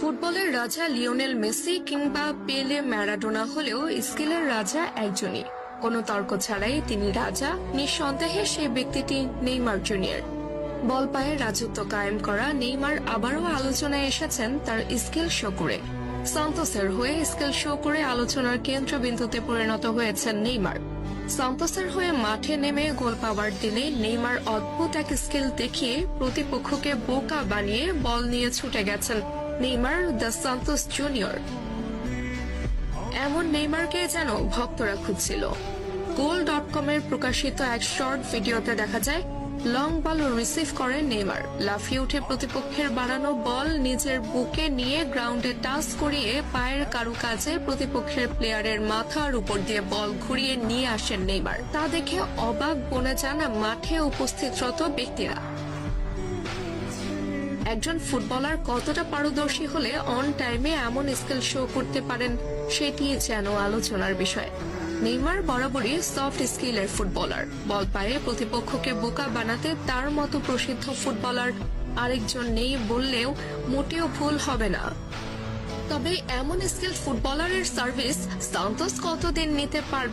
ফুটবলের রাজা Lionel Messi কিংবা পেলে ম্যারাডোনা হলেও স্কিলের রাজা একজনই। কোনো তর্ক ছাড়াই তিনি রাজা, নিঃসন্দেহে সেই ব্যক্তিটি নেইমার জুনিয়র। বল পায়ে রাজত্ব কায়েম করা নেইমার আবারও আলোচনায় এসেছেন তার স্কিল শো করে। সান্তোসের হয়ে স্কিল শো করে আলোচনার কেন্দ্রবিন্দুতে পরিণত হয়েছেন নেইমার। সান্তোসের হয়ে মাঠে নেমে গোল পাওয়ার দিনে নেইমার অদ্ভুত এক স্কিল দেখিয়ে প্রতিপক্ষকে বোকা বানিয়ে বল নিয়ে ছুটে গেছেন নেইমার দ্য সান্তোস জুনিয়র। এমন নেইমারকে যেন ভক্তরা খুঁজছিল। goal.com এর প্রকাশিত এক শর্ট ভিডিওতে দেখা যায় লং বল রিসিভ করে নেইমার লাফিয়ে উঠে প্রতিপক্ষের বানানো বল নিজের বুকে নিয়ে গ্রাউন্ডে টাচ করিয়ে পায়ের কারুকাজে প্রতিপক্ষের প্লেয়ারের মাথার উপর দিয়ে বল ঘুরিয়ে নিয়ে আসেন নেইমার। তা দেখে অবাক বনে যান মাঠে উপস্থিতরত ব্যক্তিরা। একজন ফুটবলার কতটা পারদর্শী হলে অন টাইমে এমন স্কিল শো করতে পারেন সেটি যেন আলোচনার বিষয়। নেইমার বরাবরই সফট স্কিলের ফুটবলার। বল পায়ে প্রতিপক্ষকে বোকা বানাতে তার মতো প্রসিদ্ধ ফুটবলার আরেকজন নেই বললেও মোটেও ভুল হবে না। তবে এমন স্কিল ফুটবলারের সার্ভিস সান্তোস কতদিন নিতে পারবে